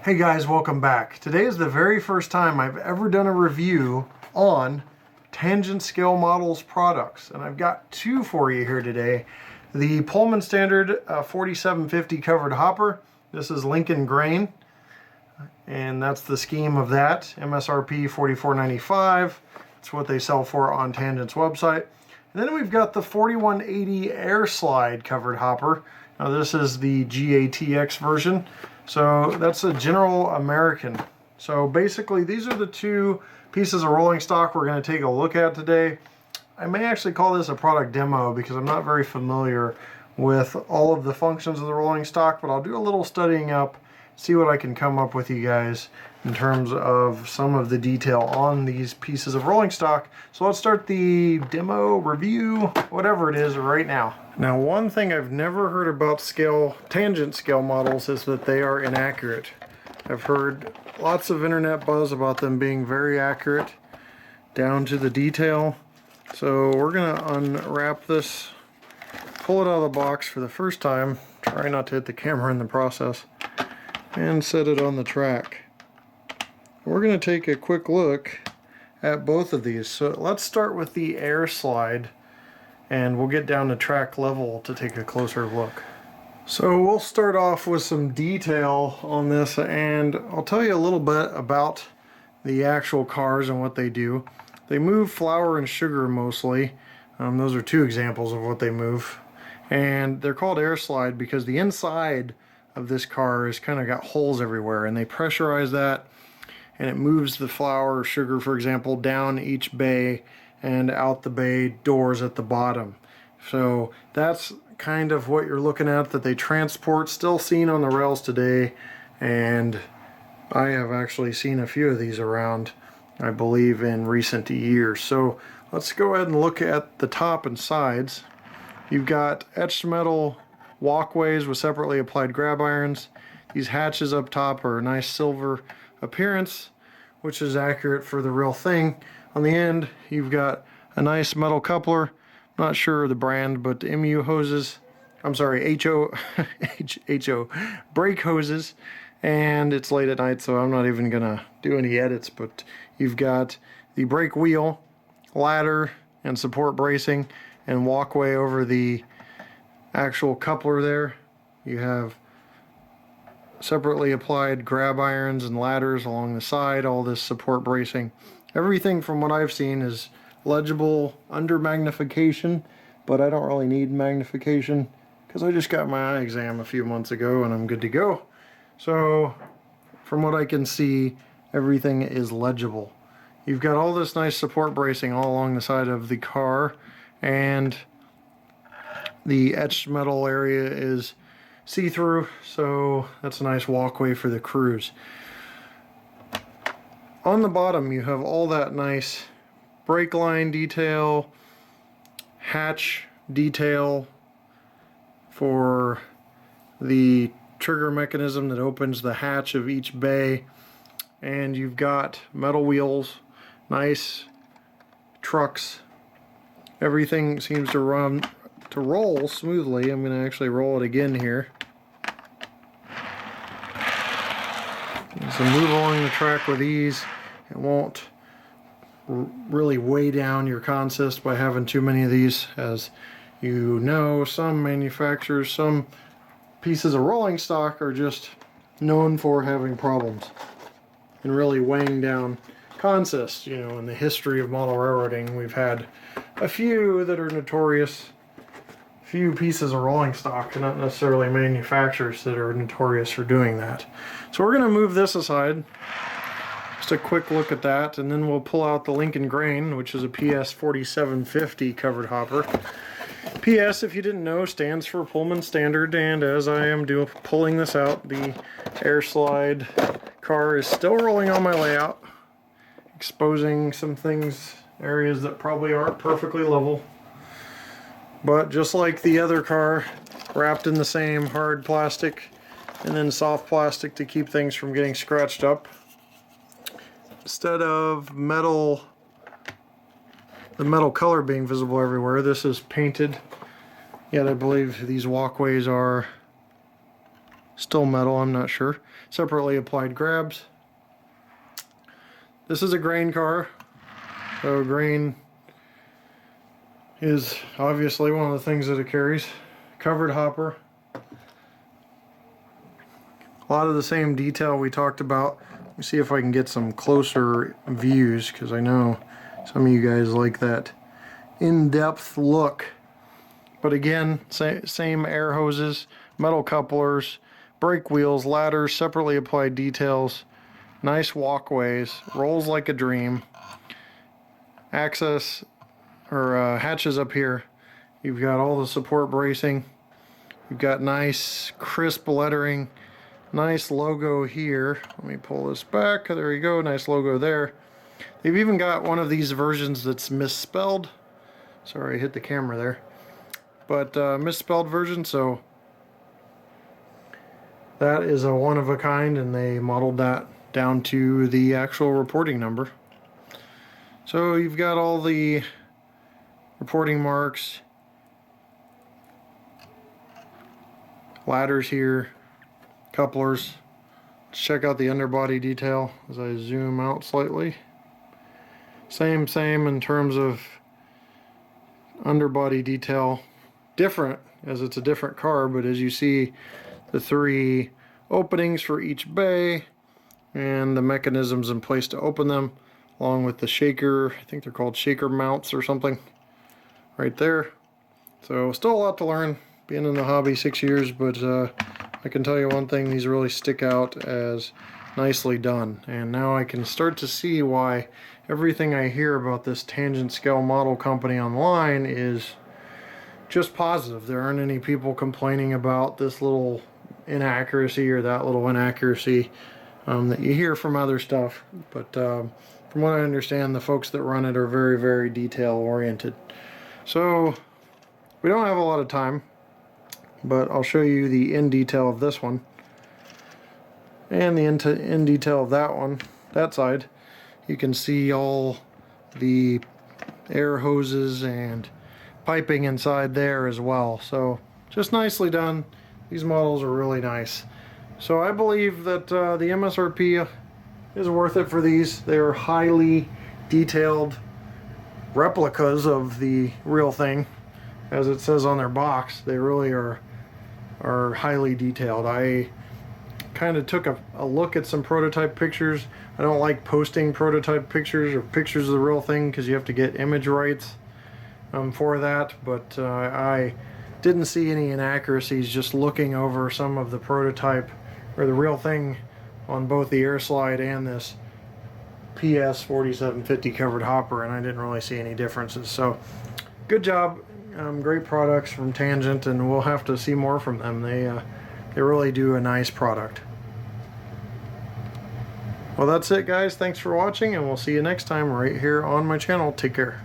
Hey guys, welcome back. Today is the very first time I've ever done a review on Tangent Scale Models products, and I've got two for you here today. The Pullman Standard 4750 covered hopper. This is Lincoln grain, and that's the scheme of that. MSRP $44.95. That's what they sell for on Tangent's website. And then we've got the 4180 Airslide covered hopper. Now this is the GATX version. So that's a General American. So basically these are the two pieces of rolling stock we're going to take a look at today. I may actually call this a product demo because I'm not very familiar with all of the functions of the rolling stock, but I'll do a little studying up, see what I can come up with you guys in terms of some of the detail on these pieces of rolling stock. So let's start the demo, review, whatever it is right now. Now, one thing I've never heard about tangent scale models is that they are inaccurate. I've heard lots of internet buzz about them being very accurate, down to the detail. So we're gonna unwrap this, pull it out of the box for the first time, try not to hit the camera in the process, and set it on the track. We're gonna take a quick look at both of these. So let's start with the Airslide, and we'll get down to track level to take a closer look. So we'll start off with some detail on this, and I'll tell you a little bit about the actual cars and what they do. They move flour and sugar mostly. Those are two examples of what they move. And they're called Airslide because the inside of this car is kind of got holes everywhere, and they pressurize that, and it moves the flour or sugar, for example, down each bay and out the bay doors at the bottom. So that's kind of what you're looking at that they transport, still seen on the rails today, and I have actually seen a few of these around, I believe, in recent years. So let's go ahead and look at the top and sides. You've got etched metal walkways with separately applied grab irons. These hatches up top are a nice silver appearance, which is accurate for the real thing. On the end, you've got a nice metal coupler. Not sure the brand, but MU hoses. I'm sorry, HO brake hoses. And it's late at night, so I'm not even gonna do any edits, but you've got the brake wheel, ladder, and support bracing, and walkway over the actual coupler there. You have separately applied grab irons and ladders along the side, all this support bracing. Everything from what I've seen is legible under magnification, but I don't really need magnification because I just got my eye exam a few months ago and I'm good to go. So from what I can see, everything is legible. You've got all this nice support bracing all along the side of the car, and the etched metal area is see-through, so that's a nice walkway for the cruise. On the bottom you have all that nice brake line detail, hatch detail for the trigger mechanism that opens the hatch of each bay, and you've got metal wheels, nice trucks. Everything seems to roll smoothly. I'm going to actually roll it again here. So move along the track with ease. It won't really weigh down your consist by having too many of these. As you know, some manufacturers, some pieces of rolling stock are just known for having problems and really weighing down consist. You know, in the history of model railroading, we've had a few that are notorious. Few pieces of rolling stock, not necessarily manufacturers, that are notorious for doing that. So we're going to move this aside. Just a quick look at that, and then we'll pull out the Lincoln grain, which is a PS4750 covered hopper. PS, if you didn't know, stands for Pullman Standard, and as I am pulling this out, the Airslide car is still rolling on my layout, exposing some things, areas that probably aren't perfectly level. But just like the other car, wrapped in the same hard plastic and then soft plastic to keep things from getting scratched up. Instead of metal, the metal color being visible everywhere, this is painted. Yet I believe these walkways are still metal, I'm not sure. Separately applied grabs. This is a grain car, so grain is obviously one of the things that it carries. Covered hopper. A lot of the same detail we talked about. Let me see if I can get some closer views, because I know some of you guys like that in-depth look. But again, same air hoses, metal couplers, brake wheels, ladders, separately applied details, nice walkways, rolls like a dream. Access or hatches up here. You've got all the support bracing. You've got nice crisp lettering. Nice logo here. Let me pull this back. There you go. Nice logo there. They've even got one of these versions that's misspelled. Sorry, I hit the camera there. But misspelled version, so that is a one of a kind, and they modeled that down to the actual reporting number. So you've got all the reporting marks, ladders here, couplers. Let's check out the underbody detail as I zoom out slightly. Same in terms of underbody detail. Different, as it's a different car, but as you see, the 3 openings for each bay and the mechanisms in place to open them, along with the shaker, I think they're called shaker mounts or something, right there. So still a lot to learn, being in the hobby 6 years, but I can tell you one thing, these really stick out as nicely done. And now I can start to see why everything I hear about this Tangent Scale Model Company online is just positive. There aren't any people complaining about this little inaccuracy or that little inaccuracy that you hear from other stuff. But from what I understand, the folks that run it are very, very detail oriented. So we don't have a lot of time, but I'll show you the in detail of this one and the in detail of that one. That side, you can see all the air hoses and piping inside there as well. So just nicely done. These models are really nice. So I believe that the MSRP is worth it for these. They're highly detailed replicas of the real thing, as it says on their box. They really are highly detailed. I kind of took a look at some prototype pictures. I don't like posting prototype pictures or pictures of the real thing because you have to get image rights for that, but I didn't see any inaccuracies just looking over some of the prototype or the real thing on both the Airslide and this PS4750 covered hopper, and I didn't really see any differences. So good job. Great products from Tangent, and we'll have to see more from them. They really do a nice product. Well, that's it, guys. Thanks for watching, and we'll see you next time right here on my channel. Take care.